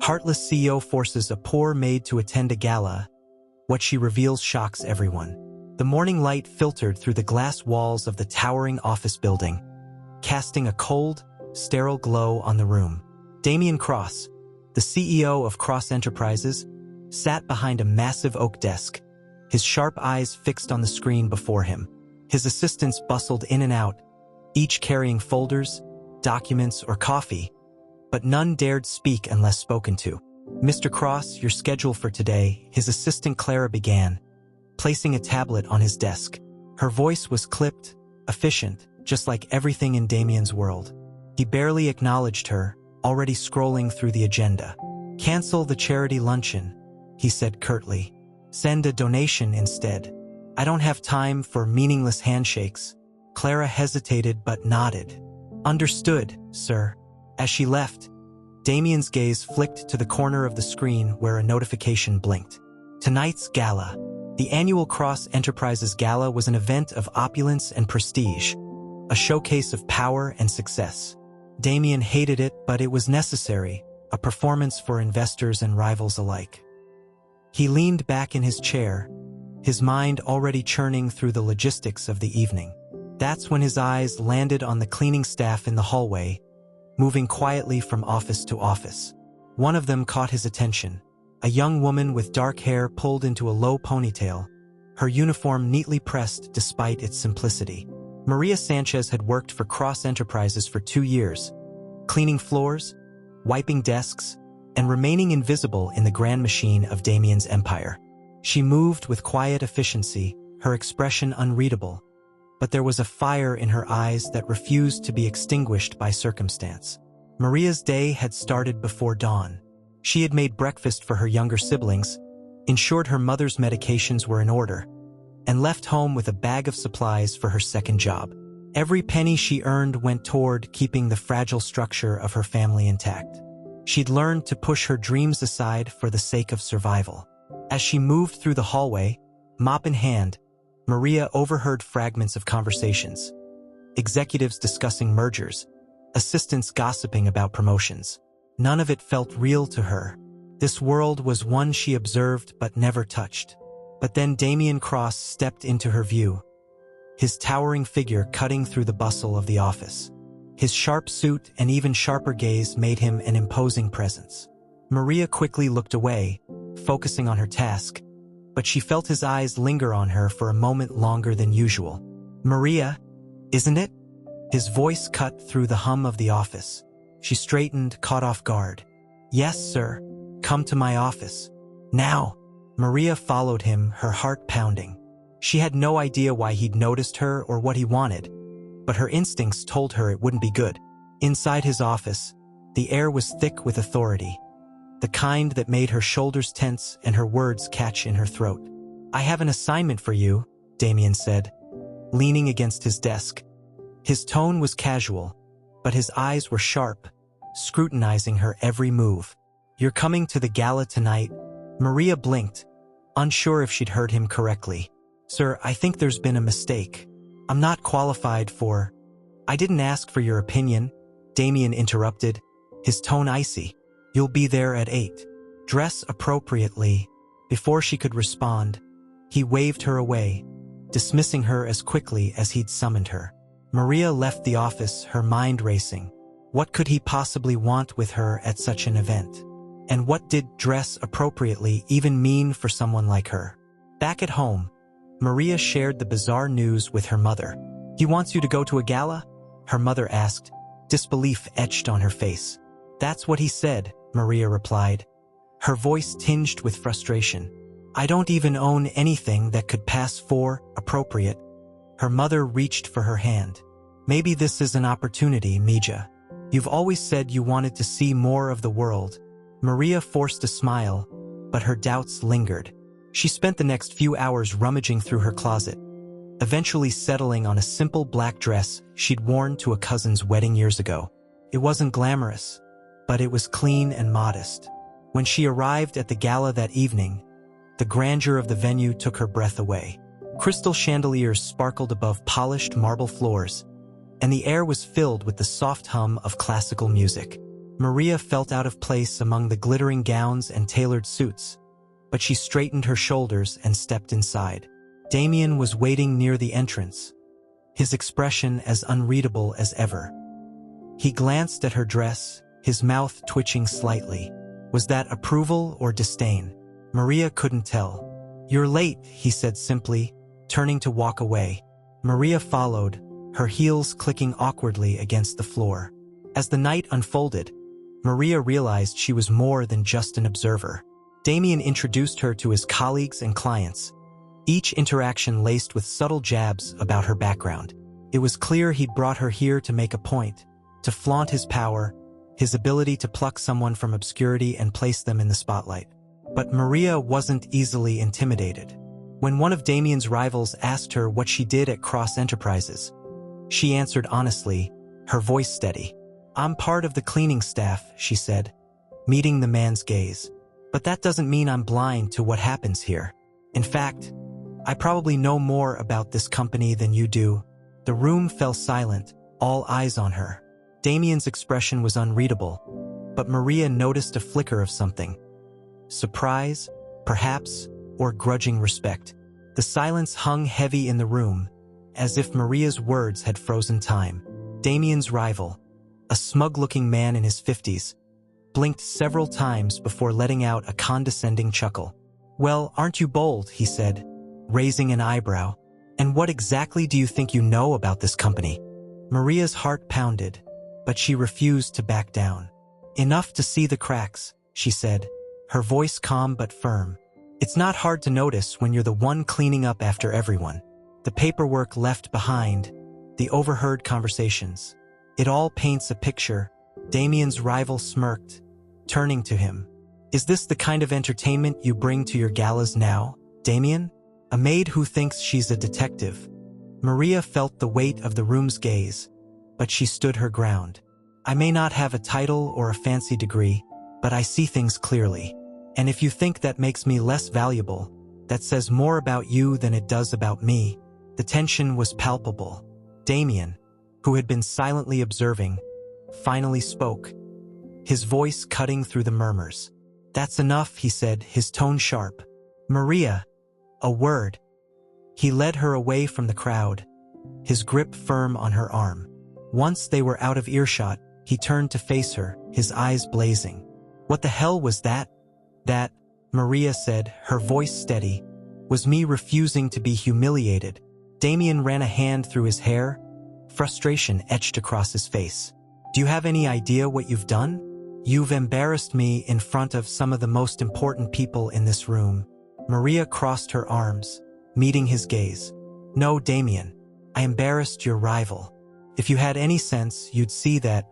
Heartless CEO forces a poor maid to attend a gala. What she reveals shocks everyone. The morning light filtered through the glass walls of the towering office building, casting a cold, sterile glow on the room. Damien Cross, the CEO of Cross Enterprises, sat behind a massive oak desk, his sharp eyes fixed on the screen before him. His assistants bustled in and out, each carrying folders, documents, or coffee, but none dared speak unless spoken to. "Mr. Cross, your schedule for today," his assistant Clara began, placing a tablet on his desk. Her voice was clipped, efficient, just like everything in Damien's world. He barely acknowledged her, already scrolling through the agenda. "Cancel the charity luncheon," he said curtly. "Send a donation instead. I don't have time for meaningless handshakes." Clara hesitated but nodded. "Understood, sir." As she left, Damien's gaze flicked to the corner of the screen where a notification blinked. Tonight's gala. The annual Cross Enterprises Gala was an event of opulence and prestige, a showcase of power and success. Damien hated it, but it was necessary, a performance for investors and rivals alike. He leaned back in his chair, his mind already churning through the logistics of the evening. That's when his eyes landed on the cleaning staff in the hallway, moving quietly from office to office. One of them caught his attention, a young woman with dark hair pulled into a low ponytail, her uniform neatly pressed despite its simplicity. Maria Sanchez had worked for Cross Enterprises for 2 years, cleaning floors, wiping desks, and remaining invisible in the grand machine of Damien's empire. She moved with quiet efficiency, her expression unreadable, but there was a fire in her eyes that refused to be extinguished by circumstance. Maria's day had started before dawn. She had made breakfast for her younger siblings, ensured her mother's medications were in order, and left home with a bag of supplies for her second job. Every penny she earned went toward keeping the fragile structure of her family intact. She'd learned to push her dreams aside for the sake of survival. As she moved through the hallway, mop in hand, Maria overheard fragments of conversations. Executives discussing mergers, assistants gossiping about promotions. None of it felt real to her. This world was one she observed but never touched. But then Damien Cross stepped into her view, his towering figure cutting through the bustle of the office. His sharp suit and even sharper gaze made him an imposing presence. Maria quickly looked away, focusing on her task, but she felt his eyes linger on her for a moment longer than usual. "Maria, isn't it?" His voice cut through the hum of the office. She straightened, caught off guard. "Yes, sir. Come to my office. Now." Maria followed him, her heart pounding. She had no idea why he'd noticed her or what he wanted, but her instincts told her it wouldn't be good. Inside his office, the air was thick with authority, the kind that made her shoulders tense and her words catch in her throat. "I have an assignment for you," Damien said, leaning against his desk. His tone was casual, but his eyes were sharp, scrutinizing her every move. "You're coming to the gala tonight." Maria blinked, unsure if she'd heard him correctly. "Sir, I think there's been a mistake. I'm not qualified for—" "I didn't ask for your opinion," Damien interrupted, his tone icy. "You'll be there at 8. Dress appropriately." Before she could respond, he waved her away, dismissing her as quickly as he'd summoned her. Maria left the office, her mind racing. What could he possibly want with her at such an event? And what did dress appropriately even mean for someone like her? Back at home, Maria shared the bizarre news with her mother. "He wants you to go to a gala?" her mother asked, disbelief etched on her face. "That's what he said," Maria replied, her voice tinged with frustration. "I don't even own anything that could pass for appropriate." Her mother reached for her hand. "Maybe this is an opportunity, Mija. You've always said you wanted to see more of the world." Maria forced a smile, but her doubts lingered. She spent the next few hours rummaging through her closet, eventually settling on a simple black dress she'd worn to a cousin's wedding years ago. It wasn't glamorous, but it was clean and modest. When she arrived at the gala that evening, the grandeur of the venue took her breath away. Crystal chandeliers sparkled above polished marble floors, and the air was filled with the soft hum of classical music. Maria felt out of place among the glittering gowns and tailored suits, but she straightened her shoulders and stepped inside. Damien was waiting near the entrance, his expression as unreadable as ever. He glanced at her dress, his mouth twitching slightly. Was that approval or disdain? Maria couldn't tell. "You're late," he said simply, turning to walk away. Maria followed, her heels clicking awkwardly against the floor. As the night unfolded, Maria realized she was more than just an observer. Damien introduced her to his colleagues and clients, each interaction laced with subtle jabs about her background. It was clear he'd brought her here to make a point, to flaunt his power, his ability to pluck someone from obscurity and place them in the spotlight. But Maria wasn't easily intimidated. When one of Damien's rivals asked her what she did at Cross Enterprises, she answered honestly, her voice steady. "I'm part of the cleaning staff," she said, meeting the man's gaze. "But that doesn't mean I'm blind to what happens here. In fact, I probably know more about this company than you do." The room fell silent, all eyes on her. Damien's expression was unreadable, but Maria noticed a flicker of something. Surprise, perhaps, or grudging respect. The silence hung heavy in the room, as if Maria's words had frozen time. Damien's rival, a smug-looking man in his 50s, blinked several times before letting out a condescending chuckle. "Well, aren't you bold?" he said, raising an eyebrow. "And what exactly do you think you know about this company?" Maria's heart pounded, but she refused to back down. "Enough to see the cracks," she said, her voice calm but firm. "It's not hard to notice when you're the one cleaning up after everyone. The paperwork left behind, the overheard conversations. It all paints a picture." Damien's rival smirked, turning to him. "Is this the kind of entertainment you bring to your galas now, Damien? A maid who thinks she's a detective?" Maria felt the weight of the room's gaze, but she stood her ground. "I may not have a title or a fancy degree, but I see things clearly. And if you think that makes me less valuable, that says more about you than it does about me." The tension was palpable. Damien, who had been silently observing, finally spoke, his voice cutting through the murmurs. "That's enough," he said, his tone sharp. "Maria, a word." He led her away from the crowd, his grip firm on her arm. Once they were out of earshot, he turned to face her, his eyes blazing. "What the hell was that?" "That," Maria said, her voice steady, "was me refusing to be humiliated." Damien ran a hand through his hair, frustration etched across his face. "Do you have any idea what you've done? You've embarrassed me in front of some of the most important people in this room." Maria crossed her arms, meeting his gaze. "No, Damien, I embarrassed your rival. If you had any sense, you'd see that."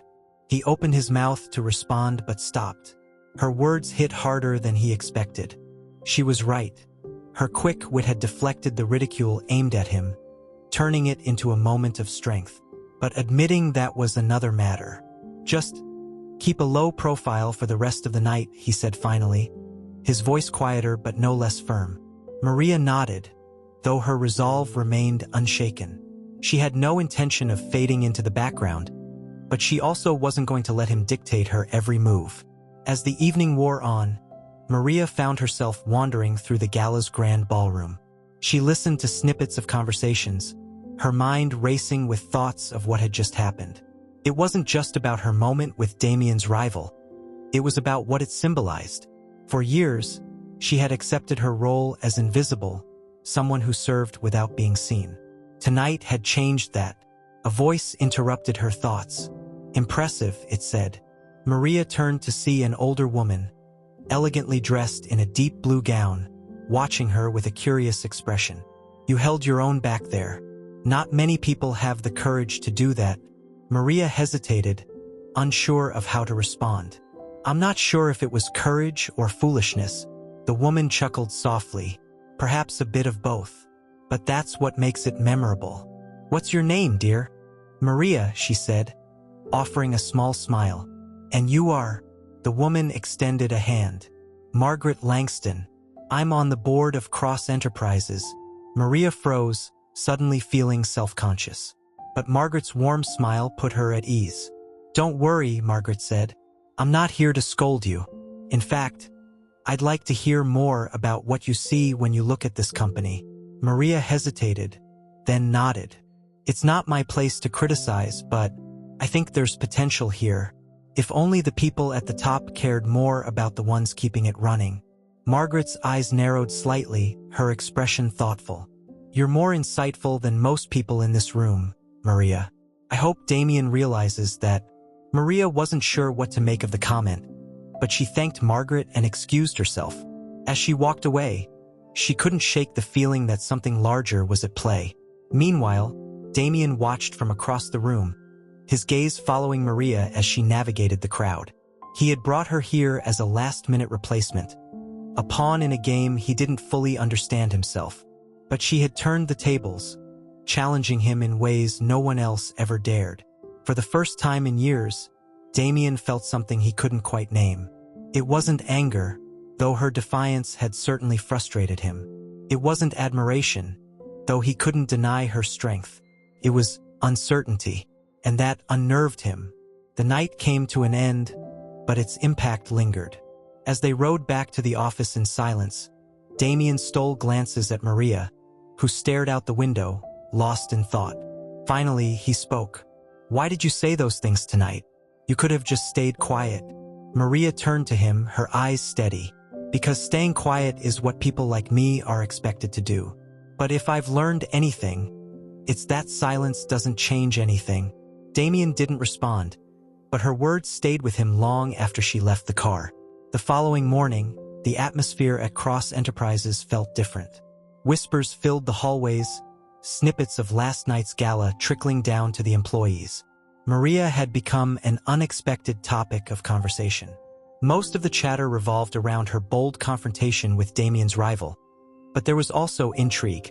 He opened his mouth to respond but stopped. Her words hit harder than he expected. She was right. Her quick wit had deflected the ridicule aimed at him, turning it into a moment of strength. But admitting that was another matter. "Just keep a low profile for the rest of the night," he said finally, his voice quieter but no less firm. Maria nodded, though her resolve remained unshaken. She had no intention of fading into the background, but she also wasn't going to let him dictate her every move. As the evening wore on, Maria found herself wandering through the gala's grand ballroom. She listened to snippets of conversations, her mind racing with thoughts of what had just happened. It wasn't just about her moment with Damien's rival. It was about what it symbolized. For years, she had accepted her role as invisible, someone who served without being seen. Tonight had changed that. A voice interrupted her thoughts. "Impressive," it said. Maria turned to see an older woman, elegantly dressed in a deep blue gown, watching her with a curious expression. "You held your own back there. Not many people have the courage to do that." Maria hesitated, unsure of how to respond. "I'm not sure if it was courage or foolishness." The woman chuckled softly, "Perhaps a bit of both. But that's what makes it memorable." "What's your name, dear?" "Maria," she said, offering a small smile. "And you are?" The woman extended a hand. "Margaret Langston. I'm on the board of Cross Enterprises." Maria froze, suddenly feeling self-conscious. But Margaret's warm smile put her at ease. "Don't worry," Margaret said. I'm not here to scold you. In fact, I'd like to hear more about what you see when you look at this company. Maria hesitated, then nodded. It's not my place to criticize, but I think there's potential here. If only the people at the top cared more about the ones keeping it running. Margaret's eyes narrowed slightly, her expression thoughtful. You're more insightful than most people in this room, Maria. I hope Damien realizes that. Maria wasn't sure what to make of the comment, but she thanked Margaret and excused herself. As she walked away, she couldn't shake the feeling that something larger was at play. Meanwhile, Damien watched from across the room, his gaze following Maria as she navigated the crowd. He had brought her here as a last-minute replacement, a pawn in a game he didn't fully understand himself. But she had turned the tables, challenging him in ways no one else ever dared. For the first time in years, Damien felt something he couldn't quite name. It wasn't anger, though her defiance had certainly frustrated him. It wasn't admiration, though he couldn't deny her strength. It was uncertainty, and that unnerved him. The night came to an end, but its impact lingered. As they rode back to the office in silence, Damien stole glances at Maria, who stared out the window, lost in thought. Finally, he spoke. Why did you say those things tonight? You could have just stayed quiet. Maria turned to him, her eyes steady. Because staying quiet is what people like me are expected to do. But if I've learned anything, it's that silence doesn't change anything. Damien didn't respond, but her words stayed with him long after she left the car. The following morning, the atmosphere at Cross Enterprises felt different. Whispers filled the hallways, snippets of last night's gala trickling down to the employees. Maria had become an unexpected topic of conversation. Most of the chatter revolved around her bold confrontation with Damien's rival. But there was also intrigue.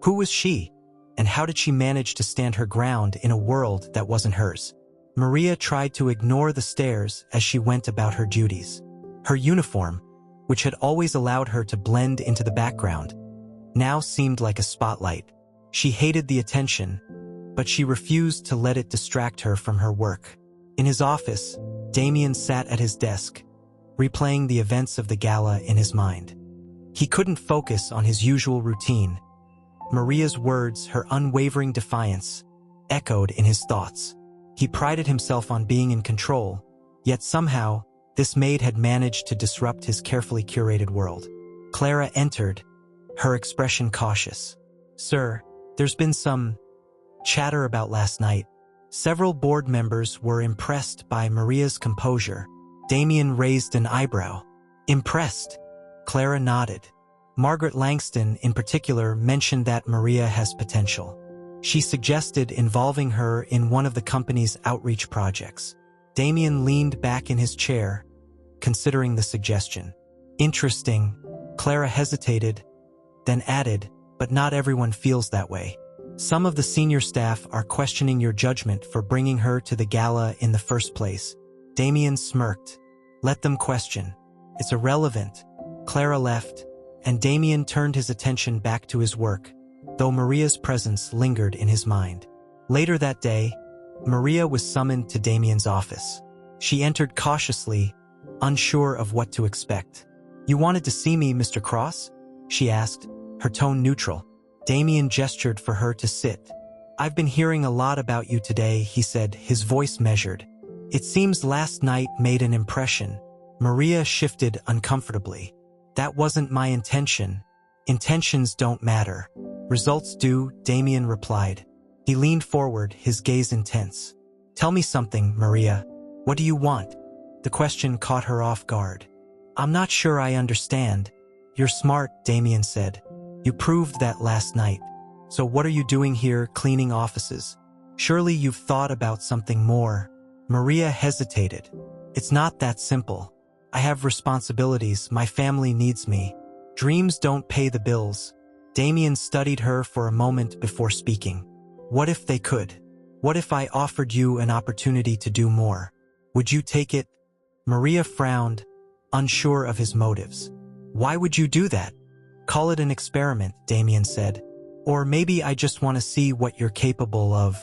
Who was she? And how did she manage to stand her ground in a world that wasn't hers? Maria tried to ignore the stares as she went about her duties. Her uniform, which had always allowed her to blend into the background, now seemed like a spotlight. She hated the attention, but she refused to let it distract her from her work. In his office, Damien sat at his desk, replaying the events of the gala in his mind. He couldn't focus on his usual routine. Maria's words, her unwavering defiance, echoed in his thoughts. He prided himself on being in control, yet somehow, this maid had managed to disrupt his carefully curated world. Clara entered, her expression cautious. Sir, there's been some chatter about last night. Several board members were impressed by Maria's composure. Damien raised an eyebrow. Impressed? Clara nodded. Margaret Langston, in particular, mentioned that Maria has potential. She suggested involving her in one of the company's outreach projects. Damien leaned back in his chair, considering the suggestion. Interesting. Clara hesitated, then added, but not everyone feels that way. Some of the senior staff are questioning your judgment for bringing her to the gala in the first place. Damien smirked. Let them question. It's irrelevant. Clara left, and Damien turned his attention back to his work, though Maria's presence lingered in his mind. Later that day, Maria was summoned to Damien's office. She entered cautiously, unsure of what to expect. You wanted to see me, Mr. Cross? She asked, her tone neutral. Damien gestured for her to sit. I've been hearing a lot about you today, he said, his voice measured. It seems last night made an impression. Maria shifted uncomfortably. That wasn't my intention. Intentions don't matter. Results do, Damien replied. He leaned forward, his gaze intense. Tell me something, Maria. What do you want? The question caught her off guard. I'm not sure I understand. You're smart, Damien said. You proved that last night. So what are you doing here, cleaning offices? Surely you've thought about something more. Maria hesitated. It's not that simple. I have responsibilities, my family needs me. Dreams don't pay the bills. Damien studied her for a moment before speaking. What if they could? What if I offered you an opportunity to do more? Would you take it? Maria frowned, unsure of his motives. Why would you do that? Call it an experiment, Damien said. Or maybe I just want to see what you're capable of.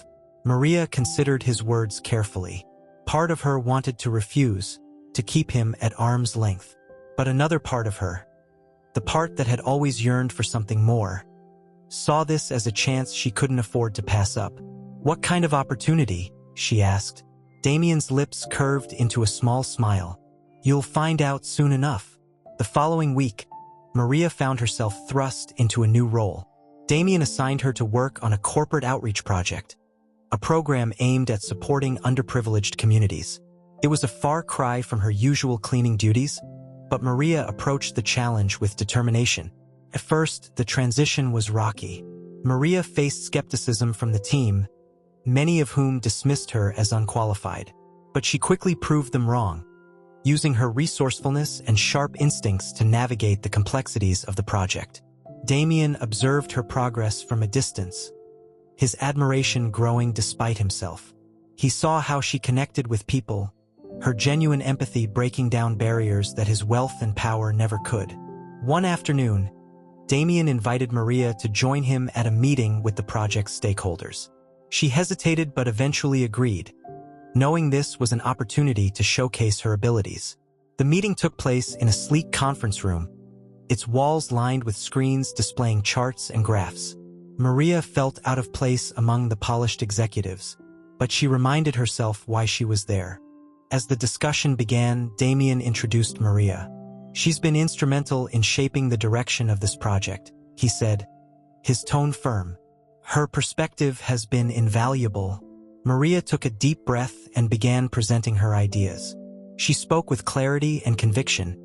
Maria considered his words carefully. Part of her wanted to refuse, to keep him at arm's length. But another part of her, the part that had always yearned for something more, saw this as a chance she couldn't afford to pass up. "What kind of opportunity?" she asked. Damien's lips curved into a small smile. "You'll find out soon enough." The following week, Maria found herself thrust into a new role. Damien assigned her to work on a corporate outreach project, a program aimed at supporting underprivileged communities. It was a far cry from her usual cleaning duties, but Maria approached the challenge with determination. At first, the transition was rocky. Maria faced skepticism from the team, many of whom dismissed her as unqualified. But she quickly proved them wrong, using her resourcefulness and sharp instincts to navigate the complexities of the project. Damien observed her progress from a distance, his admiration growing despite himself. He saw how she connected with people, her genuine empathy breaking down barriers that his wealth and power never could. One afternoon, Damien invited Maria to join him at a meeting with the project's stakeholders. She hesitated but eventually agreed, knowing this was an opportunity to showcase her abilities. The meeting took place in a sleek conference room, its walls lined with screens displaying charts and graphs. Maria felt out of place among the polished executives, but she reminded herself why she was there. As the discussion began, Damien introduced Maria. "She's been instrumental in shaping the direction of this project," he said, his tone firm. "Her perspective has been invaluable." Maria took a deep breath and began presenting her ideas. She spoke with clarity and conviction,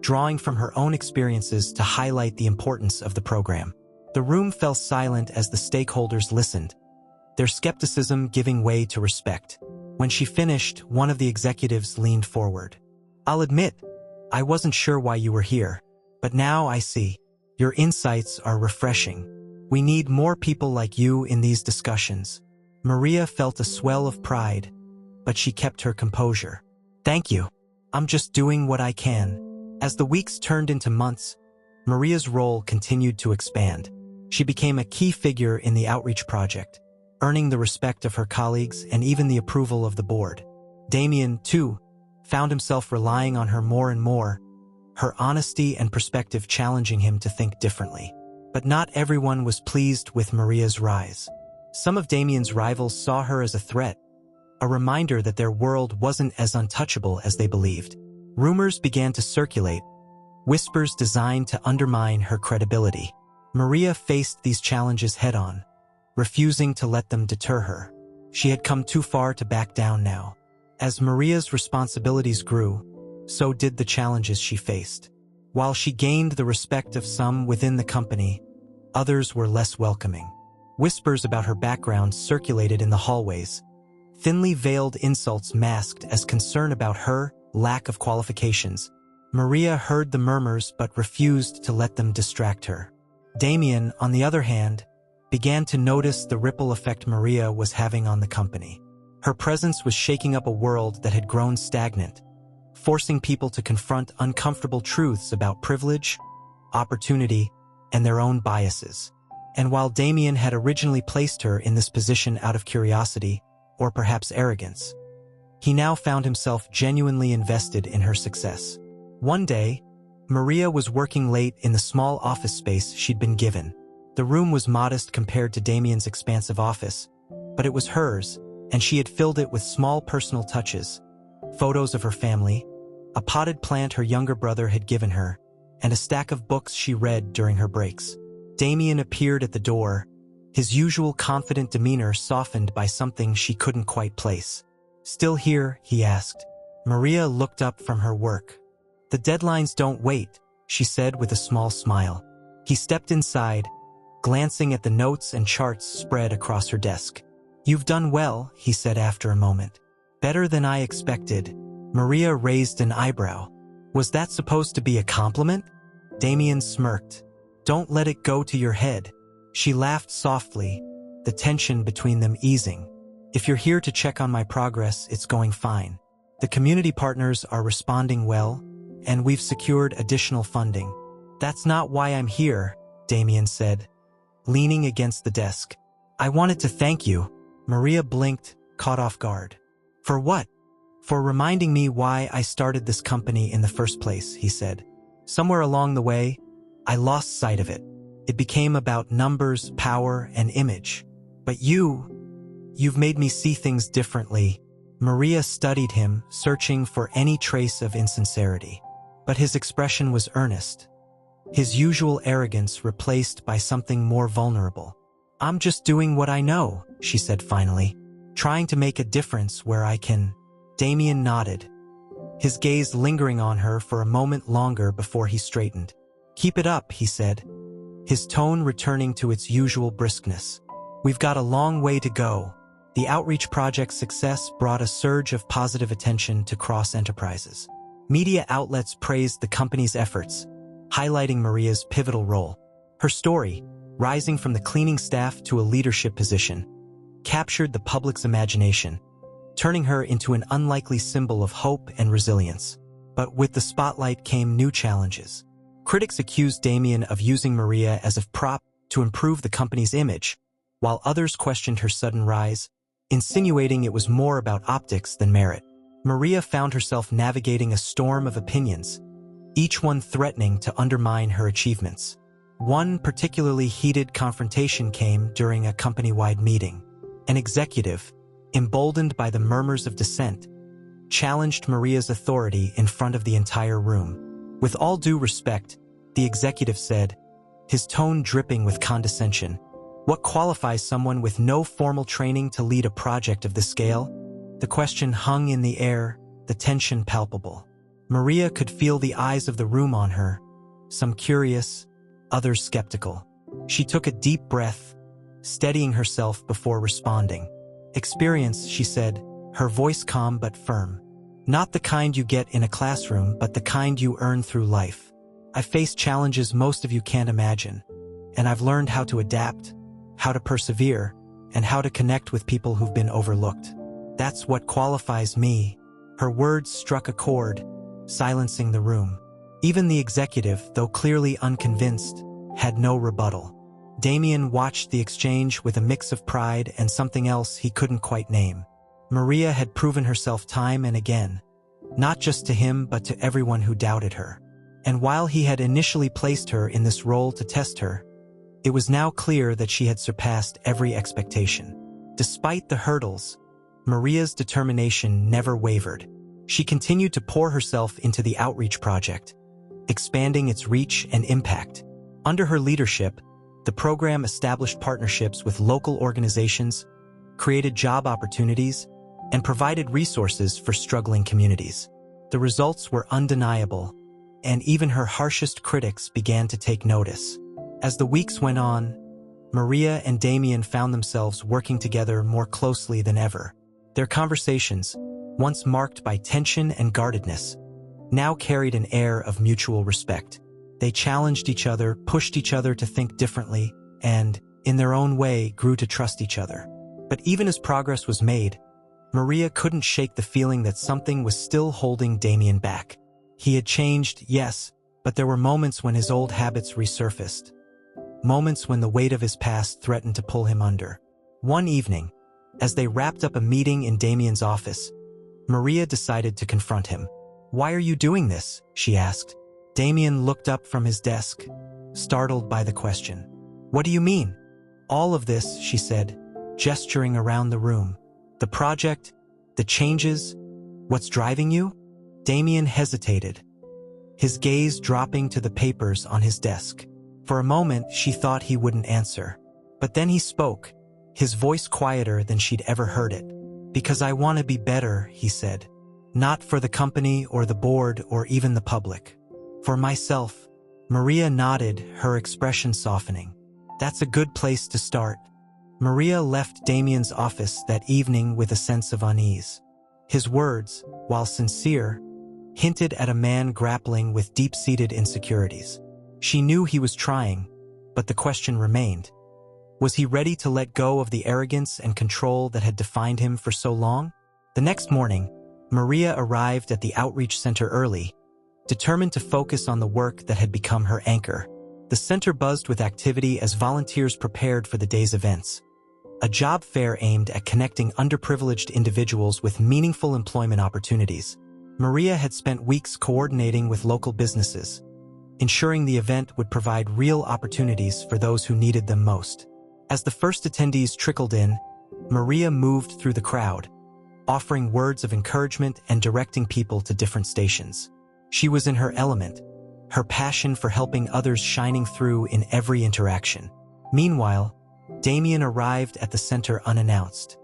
drawing from her own experiences to highlight the importance of the program. The room fell silent as the stakeholders listened, their skepticism giving way to respect. When she finished, one of the executives leaned forward. "I'll admit, I wasn't sure why you were here, but now I see. Your insights are refreshing. We need more people like you in these discussions." Maria felt a swell of pride, but she kept her composure. "Thank you. I'm just doing what I can." As the weeks turned into months, Maria's role continued to expand. She became a key figure in the outreach project, earning the respect of her colleagues and even the approval of the board. Damien, too, found himself relying on her more and more, her honesty and perspective challenging him to think differently. But not everyone was pleased with Maria's rise. Some of Damien's rivals saw her as a threat, a reminder that their world wasn't as untouchable as they believed. Rumors began to circulate, whispers designed to undermine her credibility. Maria faced these challenges head-on, refusing to let them deter her. She had come too far to back down now. As Maria's responsibilities grew, so did the challenges she faced. While she gained the respect of some within the company, others were less welcoming. Whispers about her background circulated in the hallways, thinly veiled insults masked as concern about her lack of qualifications. Maria heard the murmurs but refused to let them distract her. Damien, on the other hand, began to notice the ripple effect Maria was having on the company. Her presence was shaking up a world that had grown stagnant, forcing people to confront uncomfortable truths about privilege, opportunity, and their own biases. And while Damien had originally placed her in this position out of curiosity, or perhaps arrogance, he now found himself genuinely invested in her success. One day, Maria was working late in the small office space she'd been given. The room was modest compared to Damien's expansive office, but it was hers, and she had filled it with small personal touches, photos of her family, a potted plant her younger brother had given her, and a stack of books she read during her breaks. Damien appeared at the door, his usual confident demeanor softened by something she couldn't quite place. "Still here?" he asked. Maria looked up from her work. "The deadlines don't wait," she said with a small smile. He stepped inside, glancing at the notes and charts spread across her desk. "You've done well," he said after a moment. "Better than I expected." Maria raised an eyebrow. "Was that supposed to be a compliment?" Damien smirked. "Don't let it go to your head." She laughed softly, the tension between them easing. "If you're here to check on my progress, it's going fine. The community partners are responding well, and we've secured additional funding." "That's not why I'm here," Damien said, leaning against the desk. "I wanted to thank you." Maria blinked, caught off guard. "For what?" For reminding me why I started this company in the first place, he said. Somewhere along the way, I lost sight of it. It became about numbers, power, and image. But you've made me see things differently. Maria studied him, searching for any trace of insincerity. But his expression was earnest, his usual arrogance replaced by something more vulnerable. I'm just doing what I know, she said finally, trying to make a difference where I can. Damien nodded, his gaze lingering on her for a moment longer before he straightened. Keep it up, he said, his tone returning to its usual briskness. We've got a long way to go. The outreach project's success brought a surge of positive attention to Cross Enterprises. Media outlets praised the company's efforts, highlighting Maria's pivotal role. Her story, rising from the cleaning staff to a leadership position, captured the public's imagination, turning her into an unlikely symbol of hope and resilience. But with the spotlight came new challenges. Critics accused Damien of using Maria as a prop to improve the company's image, while others questioned her sudden rise, insinuating it was more about optics than merit. Maria found herself navigating a storm of opinions, each one threatening to undermine her achievements. One particularly heated confrontation came during a company-wide meeting. An executive, emboldened by the murmurs of dissent, challenged Maria's authority in front of the entire room. With all due respect, the executive said, his tone dripping with condescension, what qualifies someone with no formal training to lead a project of this scale? The question hung in the air, the tension palpable. Maria could feel the eyes of the room on her, some curious, others skeptical. She took a deep breath, steadying herself before responding. Experience, she said, her voice calm but firm. Not the kind you get in a classroom, but the kind you earn through life. I faced challenges most of you can't imagine, and I've learned how to adapt, how to persevere, and how to connect with people who've been overlooked. That's what qualifies me. Her words struck a chord, silencing the room. Even the executive, though clearly unconvinced, had no rebuttal. Damien watched the exchange with a mix of pride and something else he couldn't quite name. Maria had proven herself time and again, not just to him but to everyone who doubted her. And while he had initially placed her in this role to test her, it was now clear that she had surpassed every expectation. Despite the hurdles, Maria's determination never wavered. She continued to pour herself into the outreach project, expanding its reach and impact. Under her leadership, the program established partnerships with local organizations, created job opportunities, and provided resources for struggling communities. The results were undeniable, and even her harshest critics began to take notice. As the weeks went on, Maria and Damien found themselves working together more closely than ever. Their conversations, once marked by tension and guardedness, now carried an air of mutual respect. They challenged each other, pushed each other to think differently, and, in their own way, grew to trust each other. But even as progress was made, Maria couldn't shake the feeling that something was still holding Damien back. He had changed, yes, but there were moments when his old habits resurfaced. Moments when the weight of his past threatened to pull him under. One evening, as they wrapped up a meeting in Damien's office, Maria decided to confront him. "Why are you doing this?" she asked. Damien looked up from his desk, startled by the question. "What do you mean?" "All of this," she said, gesturing around the room. "The project, the changes, what's driving you?" Damien hesitated, his gaze dropping to the papers on his desk. For a moment, she thought he wouldn't answer. But then he spoke, his voice quieter than she'd ever heard it. "Because I want to be better," he said. "Not for the company or the board or even the public. For myself." Maria nodded, her expression softening. "That's a good place to start." Maria left Damien's office that evening with a sense of unease. His words, while sincere, hinted at a man grappling with deep-seated insecurities. She knew he was trying, but the question remained. Was he ready to let go of the arrogance and control that had defined him for so long? The next morning, Maria arrived at the outreach center early, determined to focus on the work that had become her anchor. The center buzzed with activity as volunteers prepared for the day's events. a job fair aimed at connecting underprivileged individuals with meaningful employment opportunities. Maria had spent weeks coordinating with local businesses, ensuring the event would provide real opportunities for those who needed them most. As the first attendees trickled in, Maria moved through the crowd, offering words of encouragement and directing people to different stations. She was in her element, her passion for helping others shining through in every interaction. Meanwhile, Damien arrived at the center unannounced.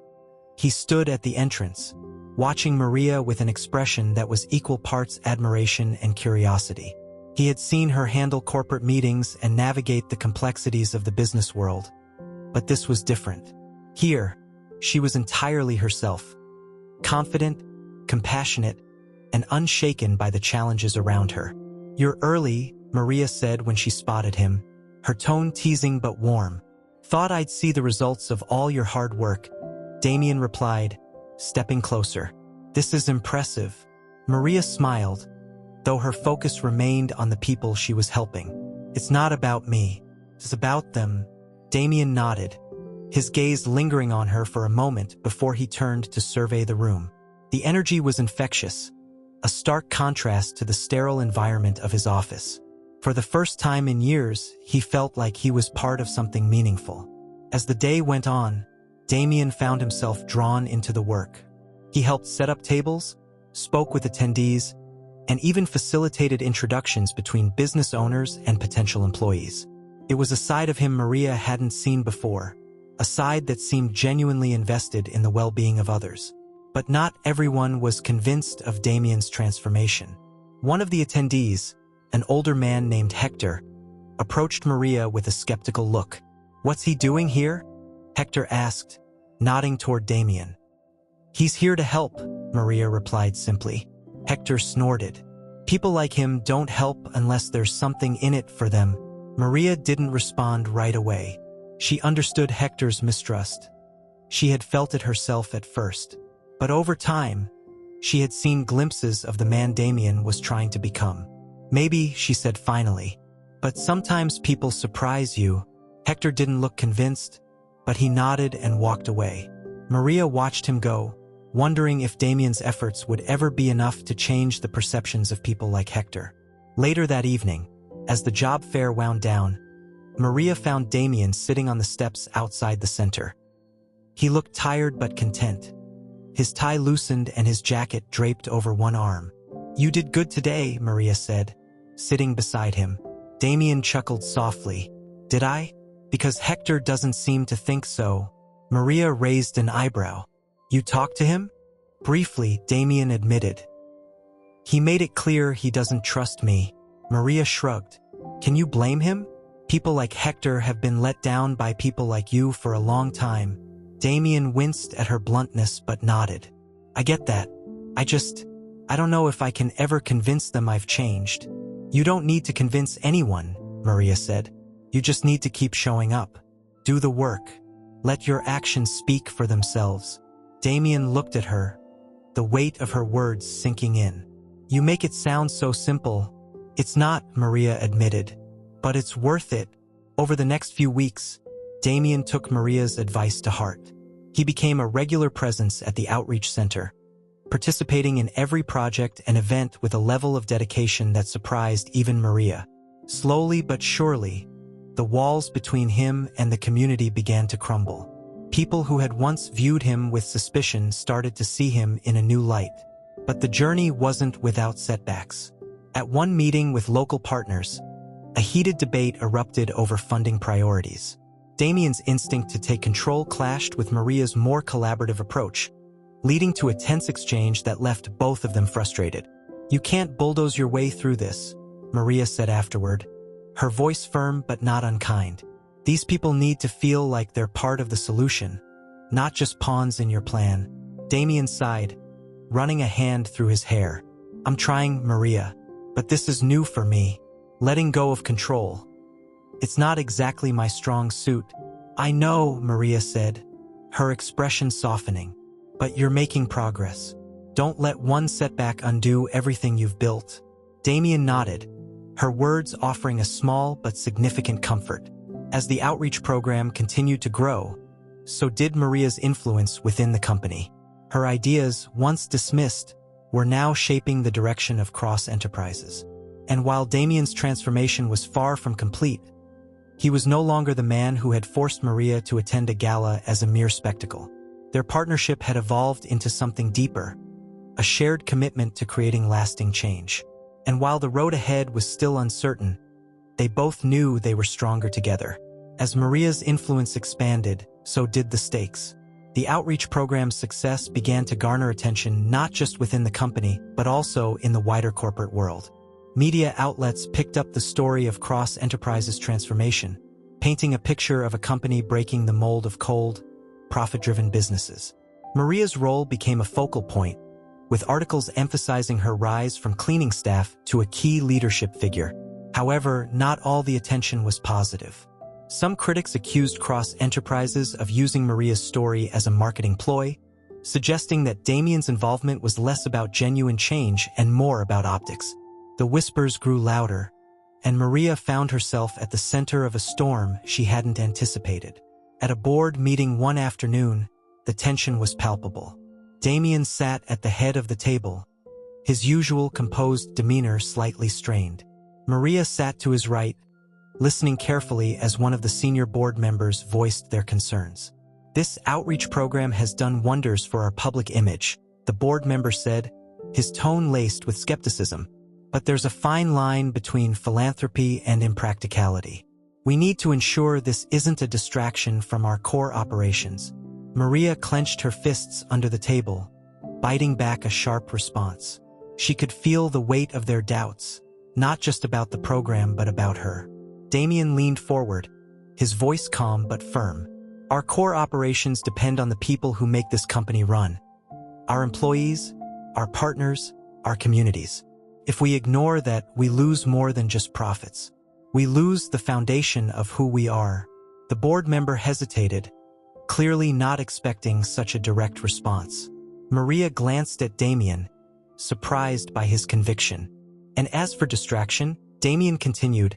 He stood at the entrance, watching Maria with an expression that was equal parts admiration and curiosity. He had seen her handle corporate meetings and navigate the complexities of the business world. But this was different. Here, she was entirely herself, confident, compassionate, and unshaken by the challenges around her. "You're early," Maria said when she spotted him, her tone teasing but warm. "Thought I'd see the results of all your hard work," Damien replied, stepping closer. "This is impressive." Maria smiled, though her focus remained on the people she was helping. "It's not about me. It's about them." Damien nodded, his gaze lingering on her for a moment before he turned to survey the room. The energy was infectious, a stark contrast to the sterile environment of his office. For the first time in years, he felt like he was part of something meaningful. As the day went on, Damien found himself drawn into the work. He helped set up tables, spoke with attendees, and even facilitated introductions between business owners and potential employees. It was a side of him Maria hadn't seen before, a side that seemed genuinely invested in the well-being of others. But not everyone was convinced of Damien's transformation. One of the attendees, an older man named Hector, approached Maria with a skeptical look. "What's he doing here?" Hector asked, nodding toward Damien. "He's here to help," Maria replied simply. Hector snorted. "People like him don't help unless there's something in it for them." Maria didn't respond right away. She understood Hector's mistrust. She had felt it herself at first. But over time, she had seen glimpses of the man Damien was trying to become. "Maybe," she said finally, "but sometimes people surprise you." Hector didn't look convinced, but he nodded and walked away. Maria watched him go, wondering if Damien's efforts would ever be enough to change the perceptions of people like Hector. Later that evening, as the job fair wound down, Maria found Damien sitting on the steps outside the center. He looked tired but content, his tie loosened and his jacket draped over one arm. "You did good today," Maria said, sitting beside him. Damien chuckled softly. "Did I? Because Hector doesn't seem to think so." Maria raised an eyebrow. "You talked to him?" "Briefly," Damien admitted. "He made it clear he doesn't trust me." Maria shrugged. "Can you blame him? People like Hector have been let down by people like you for a long time." Damien winced at her bluntness but nodded. "I get that. I don't know if I can ever convince them I've changed." "You don't need to convince anyone," Maria said. "You just need to keep showing up. Do the work. Let your actions speak for themselves." Damien looked at her, the weight of her words sinking in. "You make it sound so simple." "It's not," Maria admitted, "but it's worth it." Over the next few weeks, Damien took Maria's advice to heart. He became a regular presence at the outreach center, participating in every project and event with a level of dedication that surprised even Maria. Slowly but surely, the walls between him and the community began to crumble. People who had once viewed him with suspicion started to see him in a new light. But the journey wasn't without setbacks. At one meeting with local partners, a heated debate erupted over funding priorities. Damien's instinct to take control clashed with Maria's more collaborative approach, leading to a tense exchange that left both of them frustrated. "You can't bulldoze your way through this," Maria said afterward, her voice firm but not unkind. "These people need to feel like they're part of the solution, not just pawns in your plan." Damien sighed, running a hand through his hair. "I'm trying, Maria, but this is new for me. Letting go of control. It's not exactly my strong suit." "I know," Maria said, her expression softening, "but you're making progress. Don't let one setback undo everything you've built." Damien nodded, her words offering a small but significant comfort. As the outreach program continued to grow, so did Maria's influence within the company. Her ideas, once dismissed, were now shaping the direction of Cross Enterprises. And while Damien's transformation was far from complete, he was no longer the man who had forced Maria to attend a gala as a mere spectacle. Their partnership had evolved into something deeper, a shared commitment to creating lasting change. And while the road ahead was still uncertain, they both knew they were stronger together. As Maria's influence expanded, so did the stakes. The outreach program's success began to garner attention not just within the company, but also in the wider corporate world. Media outlets picked up the story of Cross Enterprises' transformation, painting a picture of a company breaking the mold of cold, profit-driven businesses. Maria's role became a focal point, with articles emphasizing her rise from cleaning staff to a key leadership figure. However, not all the attention was positive. Some critics accused Cross Enterprises of using Maria's story as a marketing ploy, suggesting that Damien's involvement was less about genuine change and more about optics. The whispers grew louder, and Maria found herself at the center of a storm she hadn't anticipated. At a board meeting one afternoon, the tension was palpable. Damien sat at the head of the table, his usual composed demeanor slightly strained. Maria sat to his right, listening carefully as one of the senior board members voiced their concerns. "This outreach program has done wonders for our public image," the board member said, his tone laced with skepticism. "But there's a fine line between philanthropy and impracticality. We need to ensure this isn't a distraction from our core operations." Maria clenched her fists under the table, biting back a sharp response. She could feel the weight of their doubts, not just about the program but about her. Damien leaned forward, his voice calm but firm. "Our core operations depend on the people who make this company run. Our employees, our partners, our communities. If we ignore that, we lose more than just profits. We lose the foundation of who we are." The board member hesitated, clearly not expecting such a direct response. Maria glanced at Damien, surprised by his conviction. "And as for distraction," Damien continued,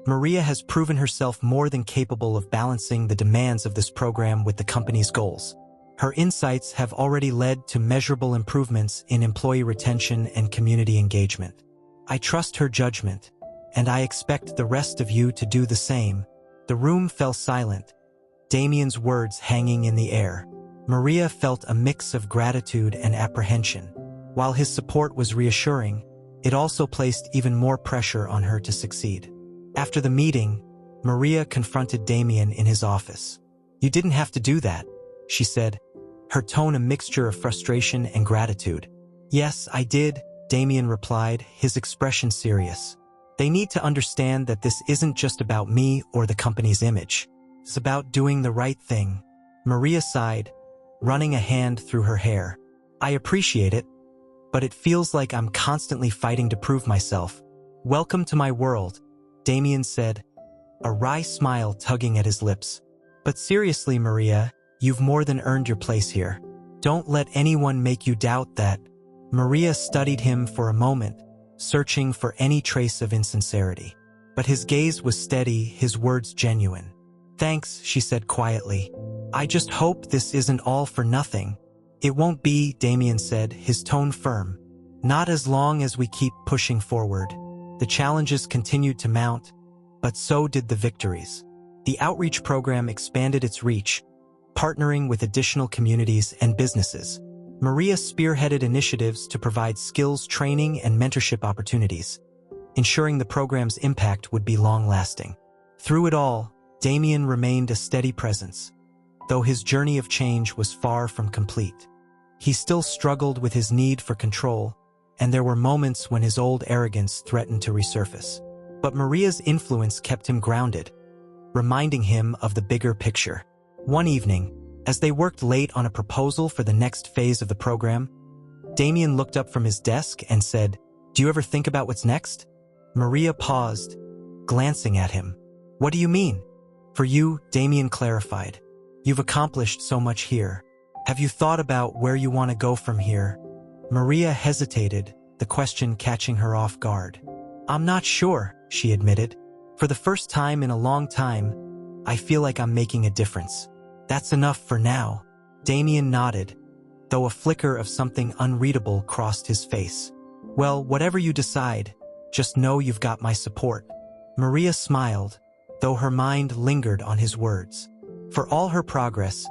"Maria has proven herself more than capable of balancing the demands of this program with the company's goals. Her insights have already led to measurable improvements in employee retention and community engagement. I trust her judgment, and I expect the rest of you to do the same." The room fell silent, Damien's words hanging in the air. Maria felt a mix of gratitude and apprehension. While his support was reassuring, it also placed even more pressure on her to succeed. After the meeting, Maria confronted Damien in his office. "You didn't have to do that," she said, her tone a mixture of frustration and gratitude. "Yes, I did," Damien replied, his expression serious. "They need to understand that this isn't just about me or the company's image. It's about doing the right thing." Maria sighed, running a hand through her hair. "I appreciate it, but it feels like I'm constantly fighting to prove myself." "Welcome to my world," Damien said, a wry smile tugging at his lips. "But seriously, Maria, you've more than earned your place here. Don't let anyone make you doubt that." Maria studied him for a moment, searching for any trace of insincerity. But his gaze was steady, his words genuine. "Thanks," she said quietly. "I just hope this isn't all for nothing." "It won't be," Damien said, his tone firm. "Not as long as we keep pushing forward." The challenges continued to mount, but so did the victories. The outreach program expanded its reach, partnering with additional communities and businesses. Maria spearheaded initiatives to provide skills training and mentorship opportunities, ensuring the program's impact would be long-lasting. Through it all, Damien remained a steady presence, though his journey of change was far from complete. He still struggled with his need for control, and there were moments when his old arrogance threatened to resurface. But Maria's influence kept him grounded, reminding him of the bigger picture. One evening, as they worked late on a proposal for the next phase of the program, Damien looked up from his desk and said, "Do you ever think about what's next?" Maria paused, glancing at him. "What do you mean?" "For you," Damien clarified. "You've accomplished so much here. Have you thought about where you want to go from here?" Maria hesitated, the question catching her off guard. "I'm not sure," she admitted. "For the first time in a long time, I feel like I'm making a difference." That's enough for now. Damien nodded, though a flicker of something unreadable crossed his face. Well, whatever you decide, just know you've got my support. Maria smiled, though her mind lingered on his words. For all her progress,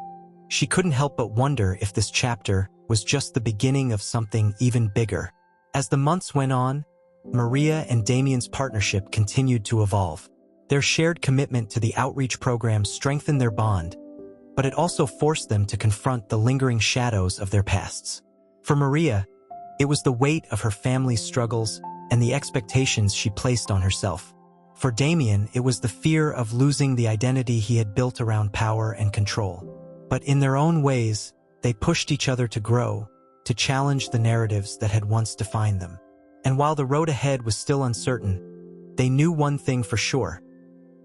she couldn't help but wonder if this chapter was just the beginning of something even bigger. As the months went on, Maria and Damien's partnership continued to evolve. Their shared commitment to the outreach program strengthened their bond, but it also forced them to confront the lingering shadows of their pasts. For Maria, it was the weight of her family's struggles and the expectations she placed on herself. For Damien, it was the fear of losing the identity he had built around power and control. But in their own ways, they pushed each other to grow, to challenge the narratives that had once defined them. And while the road ahead was still uncertain, they knew one thing for sure.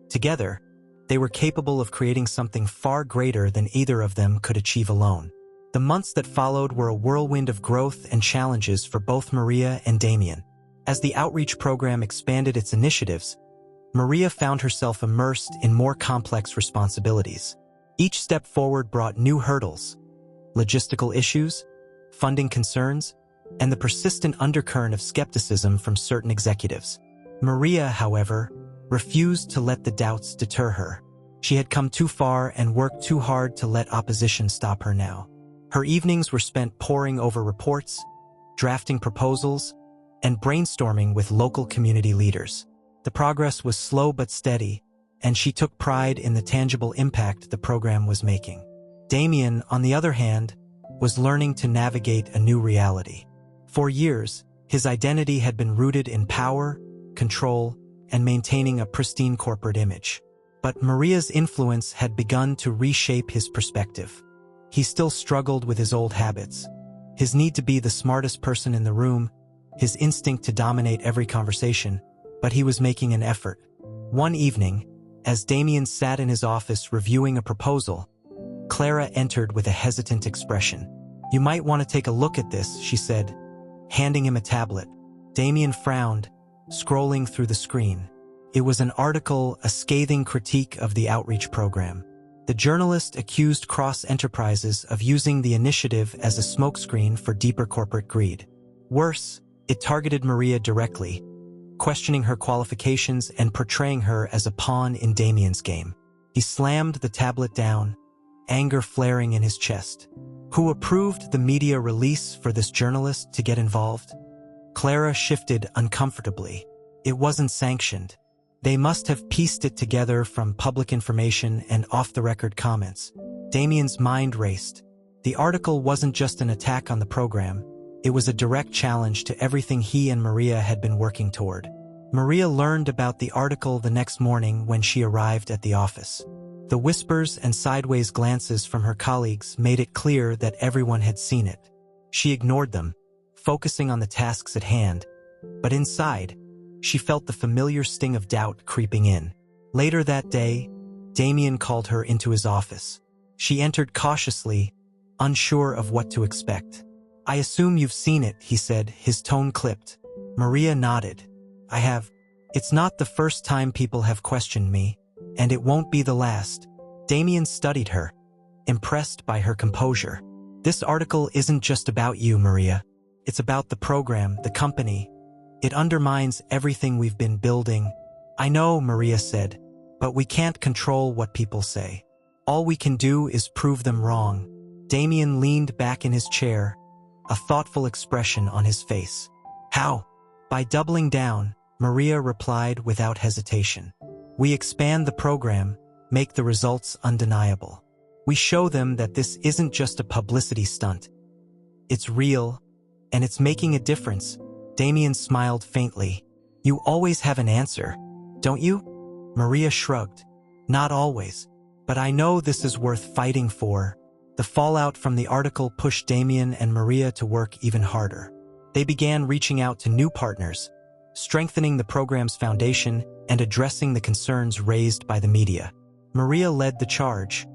Together, they were capable of creating something far greater than either of them could achieve alone. The months that followed were a whirlwind of growth and challenges for both Maria and Damien. As the outreach program expanded its initiatives, Maria found herself immersed in more complex responsibilities. Each step forward brought new hurdles, logistical issues, funding concerns, and the persistent undercurrent of skepticism from certain executives. Maria, however, refused to let the doubts deter her. She had come too far and worked too hard to let opposition stop her now. Her evenings were spent poring over reports, drafting proposals, and brainstorming with local community leaders. The progress was slow but steady, and she took pride in the tangible impact the program was making. Damien, on the other hand, was learning to navigate a new reality. For years, his identity had been rooted in power, control, and maintaining a pristine corporate image. But Maria's influence had begun to reshape his perspective. He still struggled with his old habits, his need to be the smartest person in the room, his instinct to dominate every conversation, but he was making an effort. One evening, as Damien sat in his office reviewing a proposal, Clara entered with a hesitant expression. "You might want to take a look at this," she said, handing him a tablet. Damien frowned, scrolling through the screen. It was an article, a scathing critique of the outreach program. The journalist accused Cross Enterprises of using the initiative as a smokescreen for deeper corporate greed. Worse, it targeted Maria directly, questioning her qualifications and portraying her as a pawn in Damien's game. He slammed the tablet down, anger flaring in his chest. Who approved the media release for this journalist to get involved? Clara shifted uncomfortably. It wasn't sanctioned. They must have pieced it together from public information and off-the-record comments. Damien's mind raced. The article wasn't just an attack on the program. It was a direct challenge to everything he and Maria had been working toward. Maria learned about the article the next morning when she arrived at the office. The whispers and sideways glances from her colleagues made it clear that everyone had seen it. She ignored them, focusing on the tasks at hand, but inside, she felt the familiar sting of doubt creeping in. Later that day, Damien called her into his office. She entered cautiously, unsure of what to expect. "I assume you've seen it," he said, his tone clipped. Maria nodded. "I have. It's not the first time people have questioned me, and it won't be the last." Damien studied her, impressed by her composure. "This article isn't just about you, Maria. It's about the program, the company. It undermines everything we've been building." "I know," Maria said, "but we can't control what people say. All we can do is prove them wrong." Damien leaned back in his chair, a thoughtful expression on his face. "How?" "By doubling down," Maria replied without hesitation. "We expand the program, make the results undeniable. We show them that this isn't just a publicity stunt. It's real, and it's making a difference." Damien smiled faintly. "You always have an answer, don't you?" Maria shrugged. "Not always, but I know this is worth fighting for." The fallout from the article pushed Damien and Maria to work even harder. They began reaching out to new partners, strengthening the program's foundation and addressing the concerns raised by the media. Maria led the charge,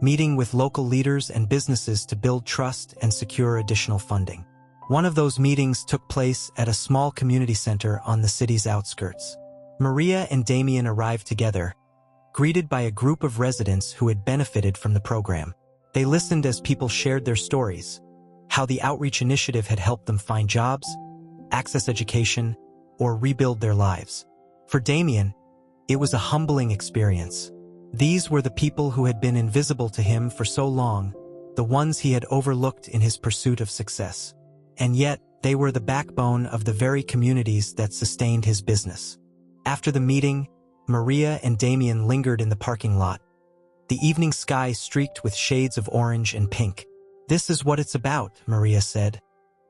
meeting with local leaders and businesses to build trust and secure additional funding. One of those meetings took place at a small community center on the city's outskirts. Maria and Damien arrived together, greeted by a group of residents who had benefited from the program. They listened as people shared their stories, how the outreach initiative had helped them find jobs, access education, or rebuild their lives. For Damien, it was a humbling experience. These were the people who had been invisible to him for so long, the ones he had overlooked in his pursuit of success. And yet, they were the backbone of the very communities that sustained his business. After the meeting, Maria and Damien lingered in the parking lot, the evening sky streaked with shades of orange and pink. "This is what it's about," Maria said,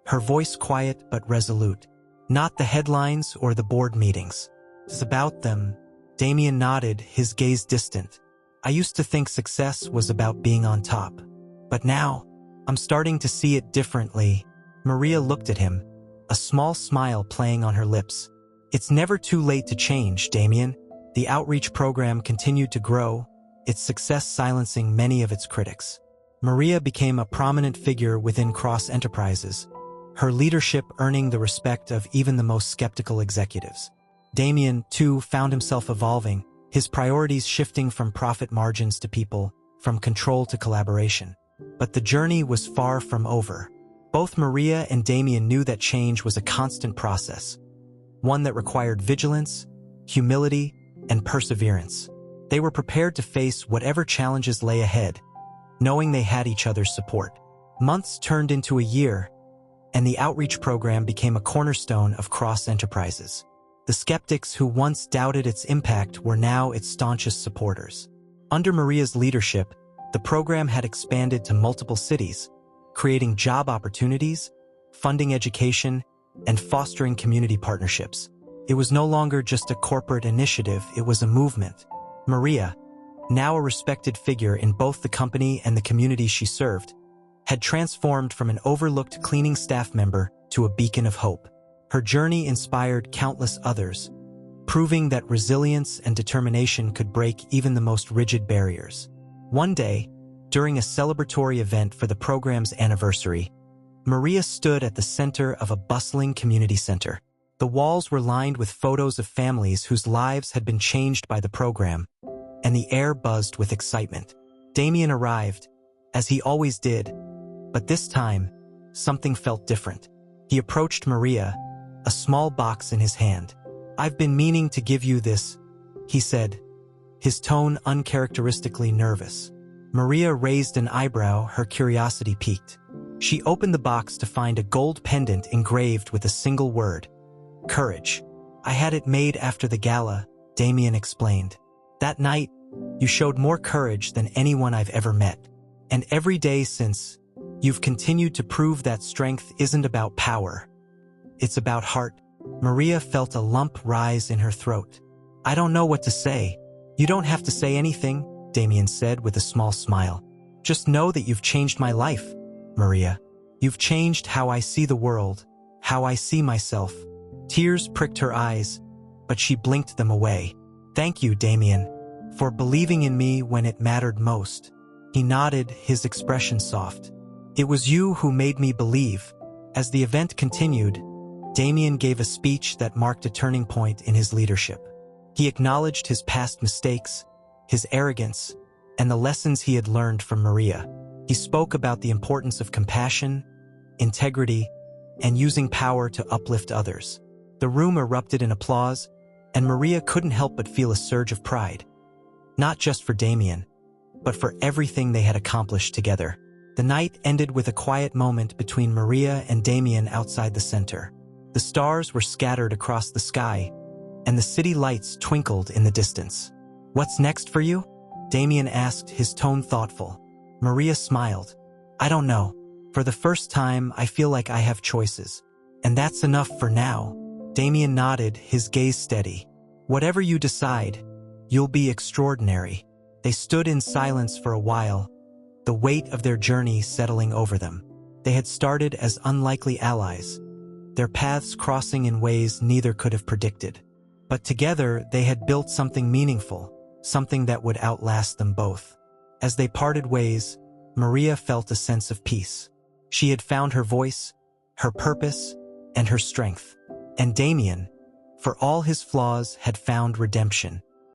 her voice quiet but resolute. "Not the headlines or the board meetings. It's about them." Damien nodded, his gaze distant. "I used to think success was about being on top. But now, I'm starting to see it differently." Maria looked at him, a small smile playing on her lips. "It's never too late to change, Damien." The outreach program continued to grow, its success silencing many of its critics. Maria became a prominent figure within Cross Enterprises, her leadership earning the respect of even the most skeptical executives. Damien, too, found himself evolving, his priorities shifting from profit margins to people, from control to collaboration. But the journey was far from over. Both Maria and Damien knew that change was a constant process, one that required vigilance, humility, and perseverance. They were prepared to face whatever challenges lay ahead, knowing they had each other's support. Months turned into a year, and the outreach program became a cornerstone of Cross Enterprises. The skeptics who once doubted its impact were now its staunchest supporters. Under Maria's leadership, the program had expanded to multiple cities, creating job opportunities, funding education, and fostering community partnerships. It was no longer just a corporate initiative, it was a movement. Maria, now a respected figure in both the company and the community she served, had transformed from an overlooked cleaning staff member to a beacon of hope. Her journey inspired countless others, proving that resilience and determination could break even the most rigid barriers. One day, during a celebratory event for the program's anniversary, Maria stood at the center of a bustling community center. The walls were lined with photos of families whose lives had been changed by the program, and the air buzzed with excitement. Damien arrived, as he always did, but this time, something felt different. He approached Maria, a small box in his hand. "I've been meaning to give you this," he said, his tone uncharacteristically nervous. Maria raised an eyebrow, her curiosity piqued. She opened the box to find a gold pendant engraved with a single word: courage. "I had it made after the gala," Damien explained. "That night, you showed more courage than anyone I've ever met. And every day since, you've continued to prove that strength isn't about power. It's about heart." Maria felt a lump rise in her throat. "I don't know what to say." "You don't have to say anything," Damien said with a small smile. "Just know that you've changed my life, Maria. You've changed how I see the world, how I see myself." Tears pricked her eyes, but she blinked them away. "Thank you, Damien, for believing in me when it mattered most." He nodded, his expression soft. "It was you who made me believe." As the event continued, Damien gave a speech that marked a turning point in his leadership. He acknowledged his past mistakes, his arrogance, and the lessons he had learned from Maria. He spoke about the importance of compassion, integrity, and using power to uplift others. The room erupted in applause, and Maria couldn't help but feel a surge of pride. Not just for Damien, but for everything they had accomplished together. The night ended with a quiet moment between Maria and Damien outside the center. The stars were scattered across the sky, and the city lights twinkled in the distance. "What's next for you?" Damien asked, his tone thoughtful. Maria smiled. "I don't know. For the first time, I feel like I have choices. And that's enough for now." Damien nodded, his gaze steady. "Whatever you decide, you'll be extraordinary." They stood in silence for a while, the weight of their journey settling over them. They had started as unlikely allies, their paths crossing in ways neither could have predicted. But together, they had built something meaningful, something that would outlast them both. As they parted ways, Maria felt a sense of peace. She had found her voice, her purpose, and her strength. And Damien, for all his flaws, had found redemption.